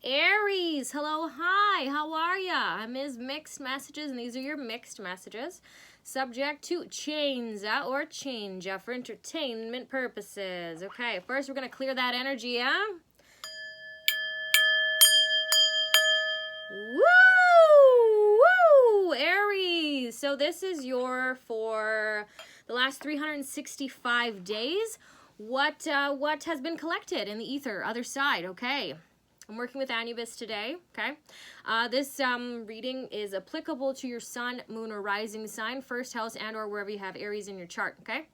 Aries, hello, hi, how are ya? I'm Ms. Mixed Messages, and these are your mixed messages. Subject to change or change for entertainment purposes. Okay, first we're going to clear that energy, yeah? Woo! Woo! Aries! So this is for the last 365 days. What has been collected in the ether, other side, okay? I'm working with Anubis today, okay? This reading is applicable to your sun, moon, or rising sign, first house, and or wherever you have Aries in your chart, okay?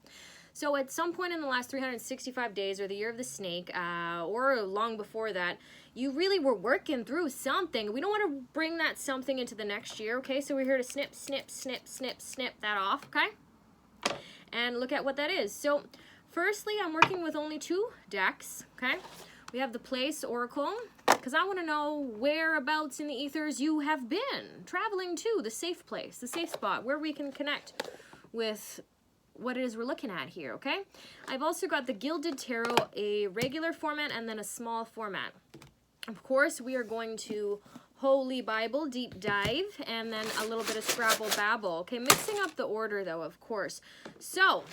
So at some point in the last 365 days, or the year of the snake, or long before that, you really were working through something. We don't want to bring that something into the next year, okay? So we're here to snip, snip, snip, snip, snip that off, okay? And look at what that is. So firstly, I'm working with only 2 decks, okay? We have the Place Oracle, because I want to know whereabouts in the ethers you have been traveling to, the safe place, the safe spot, where we can connect with what it is we're looking at here, okay? I've also got the Gilded Tarot, a regular format, and then a small format. Of course, we are going to Holy Bible, deep dive, and then a little bit of Scrabble Babble. Okay, mixing up the order, though, of course. So,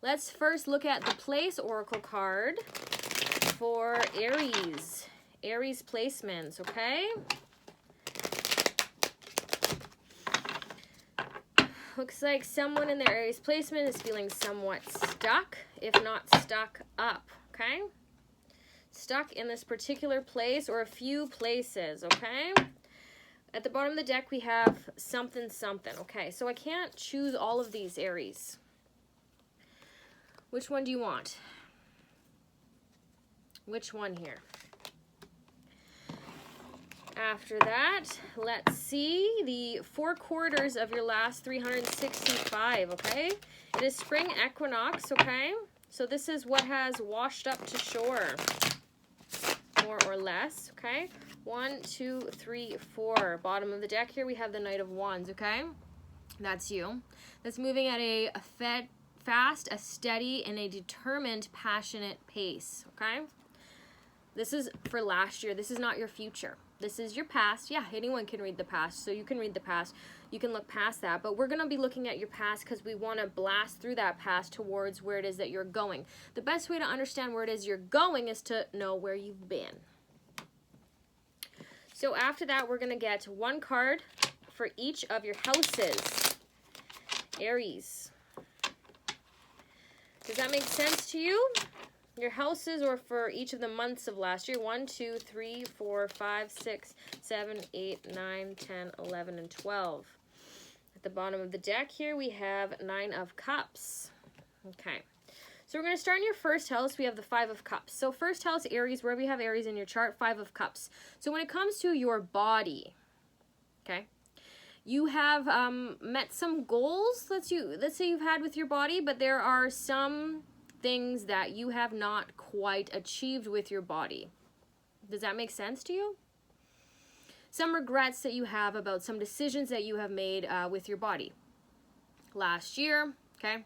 let's first look at the Place Oracle card for Aries. Aries placements, okay? Looks like someone in their Aries placement is feeling somewhat stuck, if not stuck up, okay? Stuck in this particular place or a few places, okay? At the bottom of the deck, we have something, something, okay? So I can't choose all of these Aries. Which one do you want? Which one here? After that, let's see the 4 quarters of your last 365, okay? It is spring equinox, okay? So this is what has washed up to shore, more or less, okay? 1, 2, 3, 4. Bottom of the deck here, we have the Knight of Wands, okay? That's you. That's moving at a fast, a steady, and a determined, passionate pace, okay? This is for last year. This is not your future. This is your past. Yeah, anyone can read the past, so you can read the past. You can look past that, but we're going to be looking at your past because we want to blast through that past towards where it is that you're going. The best way to understand where it is you're going is to know where you've been. So after that, we're going to get 1 card for each of your houses. Aries. Does that make sense to you? Your houses, or for each of the months of last year. 1, 2, 3, 4, 5, 6, 7, 8, 9, 10, 11, and 12. At the bottom of the deck here, we have 9 of Cups. Okay. So we're going to start in your first house. We have the 5 of Cups. So first house, Aries, wherever you have Aries in your chart, 5 of Cups. So when it comes to your body, okay, you have met some goals, let's say you've had with your body, but there are some things that you have not quite achieved with your body. Does that make sense to you? Some regrets that you have about some decisions that you have made with your body last year, okay,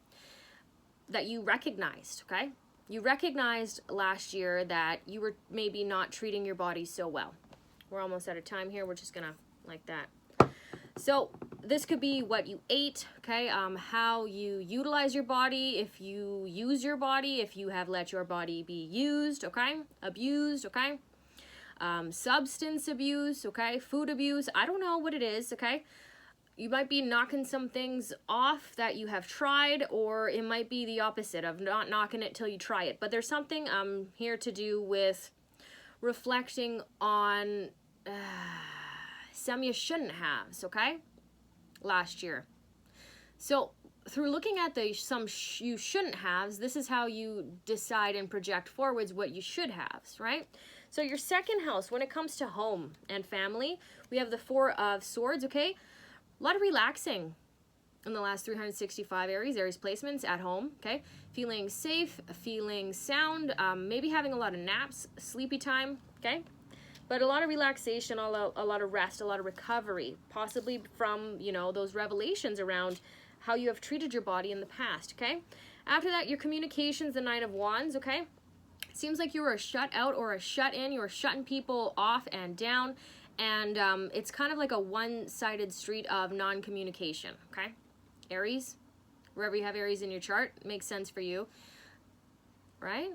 that you recognized, okay? You recognized last year that you were maybe not treating your body so well. We're almost out of time here. We're just gonna like that. So this could be what you ate, okay, how you utilize your body, if you use your body, if you have let your body be used, okay, abused, okay, substance abuse, okay, food abuse, I don't know what it is, okay. You might be knocking some things off that you have tried, or it might be the opposite of not knocking it till you try it. But there's something here to do with reflecting on some you shouldn't have, okay, last year. So through looking at the you shouldn't haves, this is how you decide and project forwards what you should haves, right? So your second house, when it comes to home and family, we have the 4 of Swords, okay? A lot of relaxing in the last 365 Aries placements at home, okay? Feeling safe, feeling sound, maybe having a lot of naps, sleepy time, okay? But a lot of relaxation, a lot of rest, a lot of recovery, possibly from, you know, those revelations around how you have treated your body in the past, okay? After that, your communications, the 9 of Wands, okay? seems like you were a shut out or a shut in. You were shutting people off and down. And it's kind of like a one-sided street of non-communication, okay? Aries, wherever you have Aries in your chart, makes sense for you, right?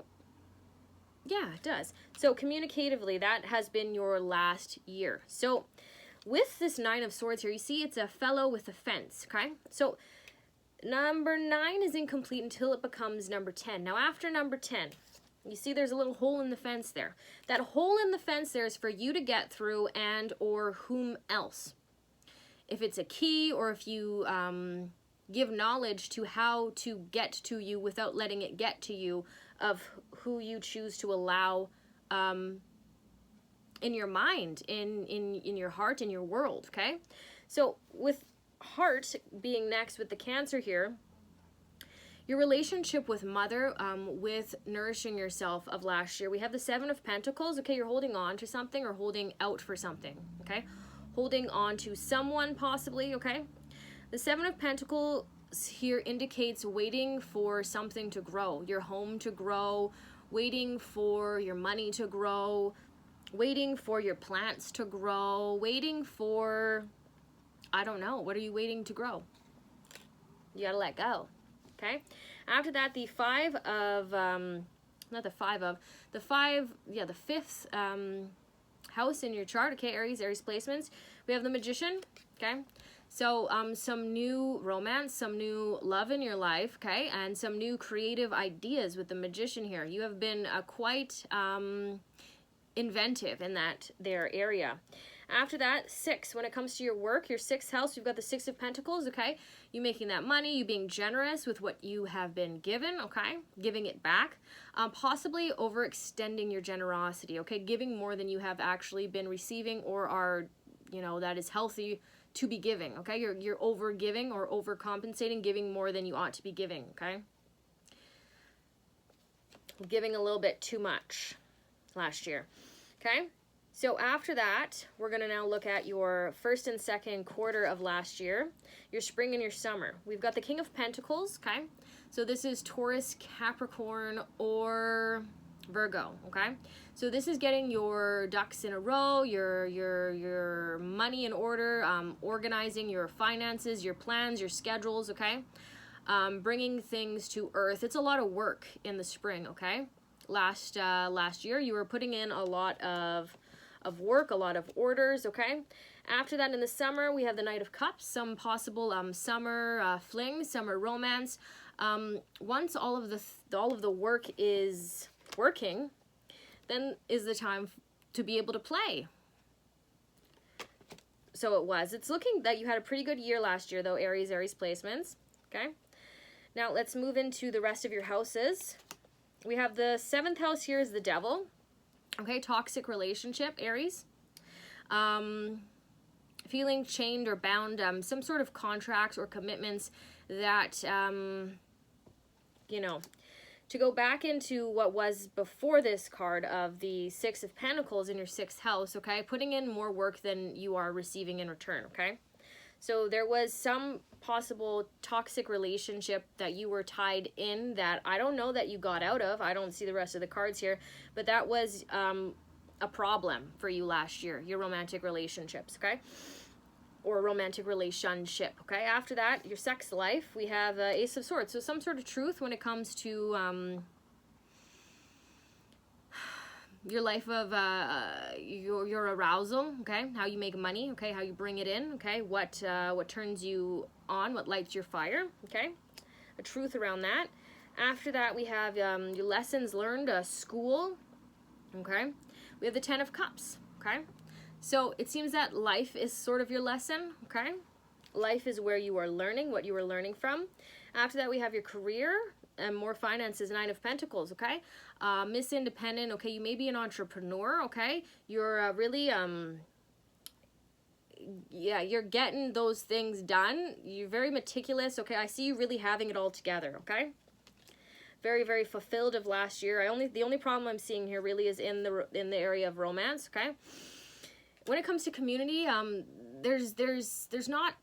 Yeah, it does. So communicatively, that has been your last year. So with this 9 of Swords here, you see it's a fellow with a fence, okay? So number 9 is incomplete until it becomes number 10. Now after number 10, you see there's a little hole in the fence there. That hole in the fence there is for you to get through and or whom else. If it's a key or if you give knowledge to how to get to you without letting it get to you of who you choose to allow in your mind, in your heart, in your world, okay? So with heart being next with the Cancer here, your relationship with mother, with nourishing yourself of last year. We have the 7 of Pentacles. Okay, you're holding on to something or holding out for something. Okay, holding on to someone possibly. Okay, the 7 of Pentacles here indicates waiting for something to grow, your home to grow, waiting for your money to grow, waiting for your plants to grow, waiting for, I don't know, what are you waiting to grow? You gotta let go. Okay, after that, the 5 of, the 5th house in your chart, okay, Aries placements. We have the Magician, okay? So some new romance, some new love in your life, okay? And some new creative ideas with the Magician here. You have been quite inventive in that area. After that, 6, when it comes to your work, your 6th house, you've got the 6 of Pentacles, okay? You making that money, you being generous with what you have been given, okay? Giving it back. Possibly overextending your generosity, okay? Giving more than you have actually been receiving or are, you know, that is healthy to be giving, okay? You're over giving or overcompensating, giving more than you ought to be giving, okay? Giving a little bit too much last year, okay? So after that, we're going to now look at your first and second quarter of last year, your spring and your summer. We've got the King of Pentacles, okay? So this is Taurus, Capricorn, or Virgo, okay? So this is getting your ducks in a row, your money in order, organizing your finances, your plans, your schedules, okay? Bringing things to earth. It's a lot of work in the spring, okay? Last year, you were putting in a lot of work, a lot of orders, okay? After that, in the summer, we have the Knight of Cups, some possible summer fling, summer romance. Once all of the work is working, then is the time to be able to play. So it was. It's looking that you had a pretty good year last year, though, Aries placements, okay? Now, let's move into the rest of your houses. We have the 7th house here is the Devil. Okay, toxic relationship, Aries. Feeling chained or bound, some sort of contracts or commitments that, you know, to go back into what was before this card of the 6 of Pentacles in your 6th house, okay, putting in more work than you are receiving in return, okay? So there was some possible toxic relationship that you were tied in that I don't know that you got out of. I don't see the rest of the cards here, but that was a problem for you last year, your romantic relationships, okay? Or romantic relationship, okay? After that, your sex life, we have Ace of Swords. So some sort of truth when it comes to your life of your arousal, okay? How you make money, okay? How you bring it in, okay? What turns you on, what lights your fire, okay? A truth around that. After that, we have your lessons learned, school, okay? We have the 10 of Cups, okay? So it seems that life is sort of your lesson, okay? Life is where you are learning, what you are learning from. After that, we have your career and more finances, 9 of Pentacles, okay? Miss Independent, okay? You may be an entrepreneur, okay? You're really, yeah, you're getting those things done. You're very meticulous, okay? I see you really having it all together, okay? Very, very fulfilled of last year. The only problem I'm seeing here really is in the area of romance, okay? When it comes to community, there's not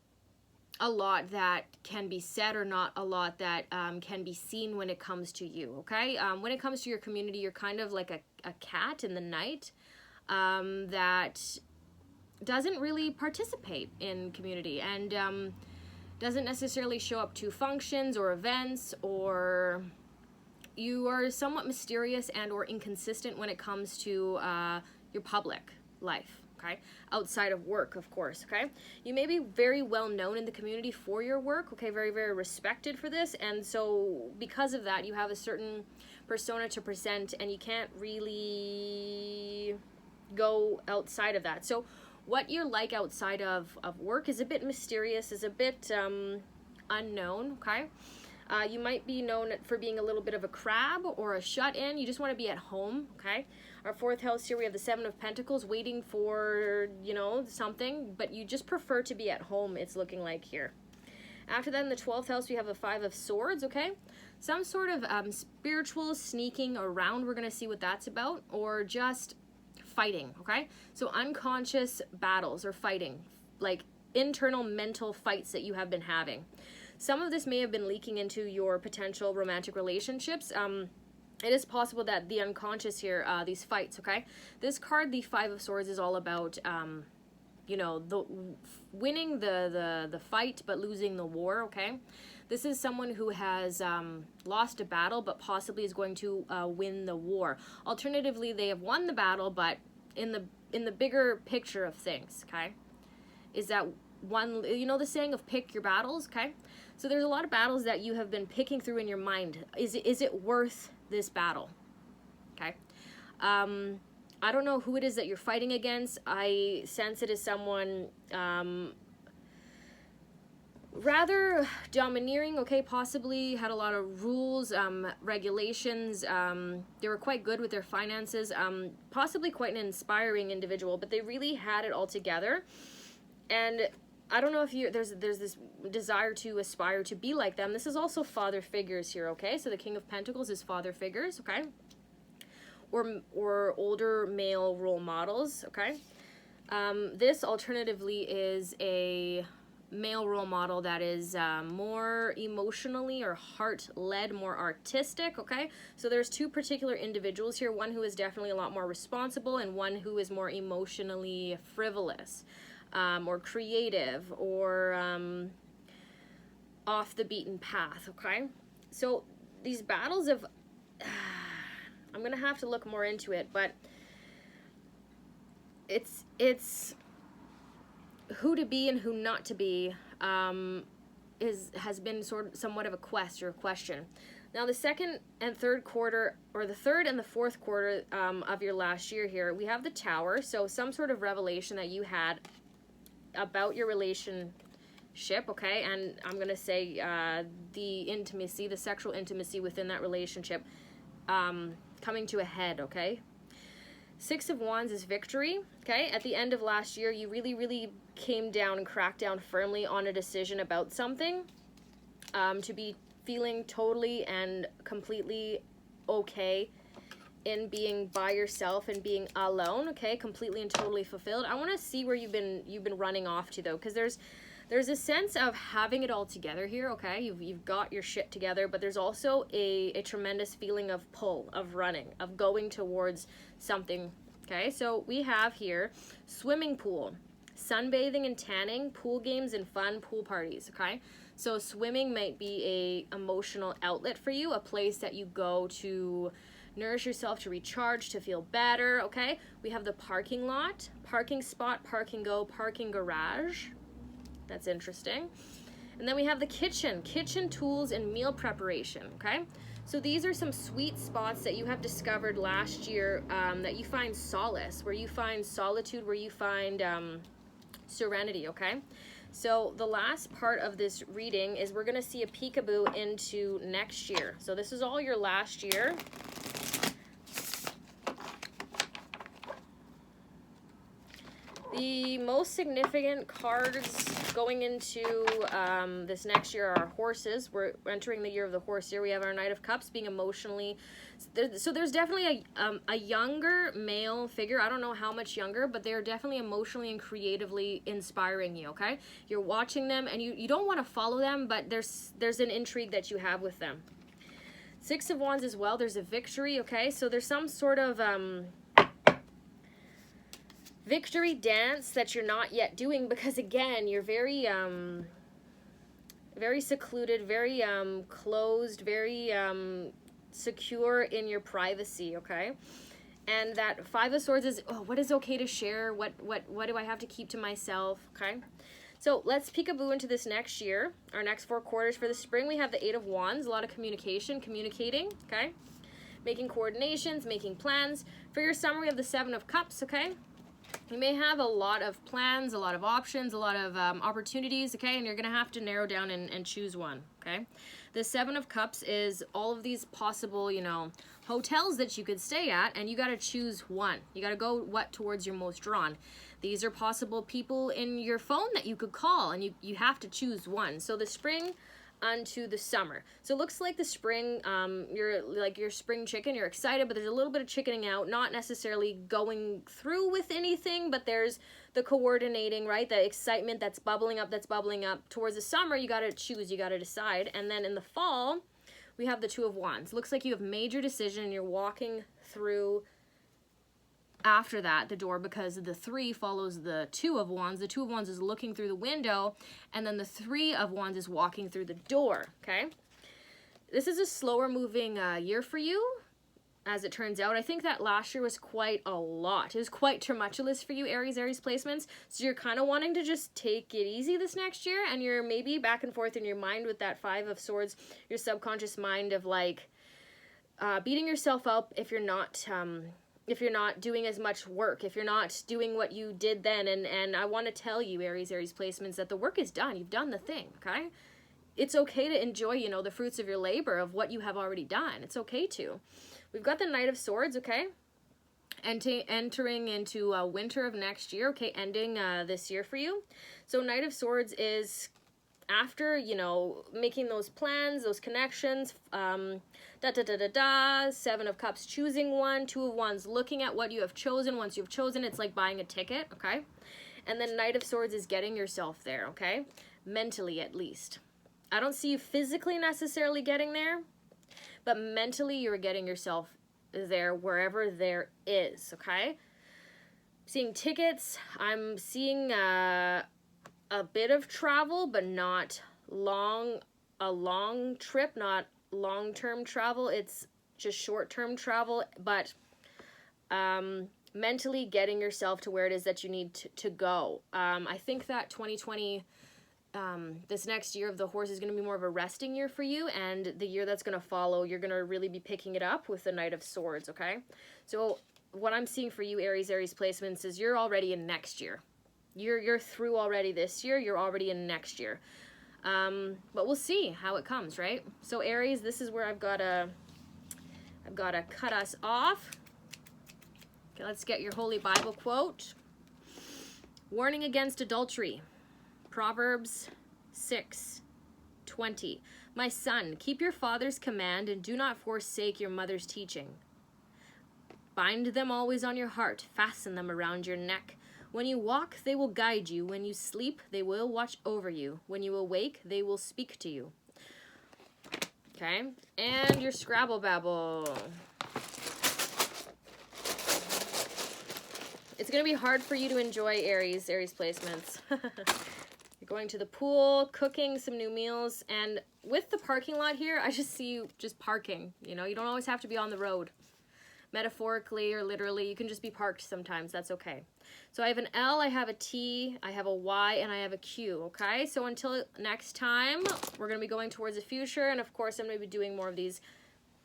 a lot that can be said or not a lot that can be seen when it comes to you, okay? When it comes to your community, you're kind of like a cat in the night that doesn't really participate in community and doesn't necessarily show up to functions or events, or you are somewhat mysterious and or inconsistent when it comes to your public life. Okay, outside of work, of course, okay? You may be very well known in the community for your work, okay? Very, very respected for this, and so because of that, you have a certain persona to present, and you can't really go outside of that. So what you're like outside of work is a bit mysterious, is a bit unknown, okay? You might be known for being a little bit of a crab or a shut-in. You just want to be at home, okay? Our fourth house here, we have the Seven of Pentacles waiting for, you know, something, but you just prefer to be at home, it's looking like here. After that, in the 12th house, we have the Five of Swords, okay? Some sort of spiritual sneaking around, we're going to see what that's about, or just fighting, okay? So unconscious battles or fighting, like internal mental fights that you have been having. Some of this may have been leaking into your potential romantic relationships. It is possible that the unconscious here, these fights, okay? This card, the Five of Swords, is all about, you know, winning the fight but losing the war, okay? This is someone who has lost a battle but possibly is going to win the war. Alternatively, they have won the battle, but in the bigger picture of things, okay? Is that one, you know the saying of pick your battles, okay? So there's a lot of battles that you have been picking through in your mind. Is it worth this battle? Okay. I don't know who it is that you're fighting against. I sense it as someone rather domineering, okay, possibly had a lot of rules, regulations. They were quite good with their finances, possibly quite an inspiring individual, but they really had it all together. And I don't know if there's this desire to aspire to be like them. This is also father figures here, okay? So the King of Pentacles is father figures, okay? Or older male role models, okay? This alternatively is a male role model that is more emotionally or heart-led, more artistic, okay? So there's two particular individuals here, one who is definitely a lot more responsible and one who is more emotionally frivolous. Or creative, or off the beaten path, okay? So these battles of, I'm going to have to look more into it, but it's who to be and who not to be has been somewhat of a quest or a question. Now the second and third quarter, or the third and the fourth quarter of your last year here, we have the Tower, so some sort of revelation that you had about your relationship, okay? And I'm gonna say the intimacy, the sexual intimacy within that relationship coming to a head, okay? Six of Wands is victory, okay? At the end of last year, you really, really came down and cracked down firmly on a decision about something, to be feeling totally and completely okay in being by yourself and being alone, okay, completely and totally fulfilled. I want to see where you've been running off to, though, because there's a sense of having it all together here, okay? You've got your shit together, but there's also a tremendous feeling of pull, of running, of going towards something, okay? So we have here swimming pool, sunbathing and tanning, pool games and fun pool parties, okay? So swimming might be a emotional outlet for you, a place that you go to nourish yourself, to recharge, to feel better, okay? We have the parking lot, parking spot, parking go, parking garage. That's interesting. And then we have the kitchen tools and meal preparation, okay? So these are some sweet spots that you have discovered last year that you find solace, where you find solitude, where you find serenity, okay? So the last part of this reading is we're going to see a peekaboo into next year. So this is all your last year. The most significant cards going into this next year are horses. We're entering the year of the horse here. We have our Knight of Cups being emotionally... So there's definitely a younger male figure. I don't know how much younger, but they're definitely emotionally and creatively inspiring you, okay? You're watching them, and you don't want to follow them, but there's an intrigue that you have with them. Six of Wands as well. There's a victory, okay? So there's some sort of... victory dance that you're not yet doing because, again, you're very very secluded, very closed, very secure in your privacy, okay? And that Five of Swords is, oh, what is okay to share? What do I have to keep to myself, okay? So let's peekaboo into this next year, our next 4 quarters. For the spring, we have the Eight of Wands, a lot of communication, communicating, okay? Making coordinations, making plans. For your summer, we have the Seven of Cups, okay? You may have a lot of plans, a lot of options, a lot of opportunities, okay? And you're going to have to narrow down and choose one, okay? The Seven of Cups is all of these possible, you know, hotels that you could stay at, and you got to choose one. You got to go towards your most drawn. These are possible people in your phone that you could call, and you have to choose one. So the spring onto the summer. So it looks like the spring, you're like your spring chicken, you're excited, but there's a little bit of chickening out, not necessarily going through with anything, but there's the coordinating, right? The excitement that's bubbling up. Towards the summer, you got to choose, you got to decide. And then in the fall, we have the Two of Wands. Looks like you have made your decision and you're walking through after that the door, because the 3 follows the Two of Wands. The Two of Wands is looking through the window, and then the 3 of Wands is walking through the door, okay? This is a slower moving year for you, as it turns out. I think that last year was quite a lot. It was quite tumultuous for you, Aries placements. So you're kind of wanting to just take it easy this next year, and you're maybe back and forth in your mind with that Five of Swords, your subconscious mind of like beating yourself up if you're not doing as much work, if you're not doing what you did then. And I want to tell you, Aries placements, that the work is done. You've done the thing, okay? It's okay to enjoy, you know, the fruits of your labor, of what you have already done. It's okay to. We've got the Knight of Swords, okay? Entering into winter of next year, okay? Ending this year for you. So Knight of Swords is after, you know, making those plans, those connections, Seven of Cups, choosing one. Two of Wands, looking at what you have chosen. Once you've chosen, it's like buying a ticket, okay? And then Knight of Swords is getting yourself there, okay? Mentally, at least. I don't see you physically necessarily getting there, but mentally you're getting yourself there wherever there is, okay? Seeing tickets, I'm seeing a bit of travel, but not a long trip, not long-term travel. It's just short-term travel, but mentally getting yourself to where it is that you need to go. I think that 2020, this next year of the horse, is going to be more of a resting year for you, and the year that's going to follow, you're going to really be picking it up with the Knight of Swords, okay? So what I'm seeing for you, Aries placements, is you're already in next year. You're through already this year. You're already in next year. But we'll see how it comes, right? So Aries, this is where I've got to cut us off. Okay, let's get your Holy Bible quote. Warning against adultery. Proverbs 6:20. My son, keep your father's command and do not forsake your mother's teaching. Bind them always on your heart. Fasten them around your neck. When you walk, they will guide you. When you sleep, they will watch over you. When you awake, they will speak to you. Okay, and your Scrabble Babble. It's going to be hard for you to enjoy Aries placements. You're going to the pool, cooking some new meals, and with the parking lot here, I just see you just parking. You know, you don't always have to be on the road. Metaphorically or literally, you can just be parked sometimes. That's okay. So I have an L, I have a T, I have a Y, and I have a Q, okay? So until next time, we're going to be going towards the future, and of course I'm going to be doing more of these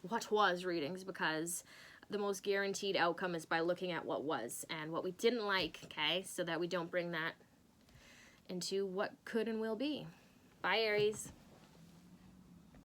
what was readings, because the most guaranteed outcome is by looking at what was and what we didn't like, okay? So that we don't bring that into what could and will be. Bye, Aries.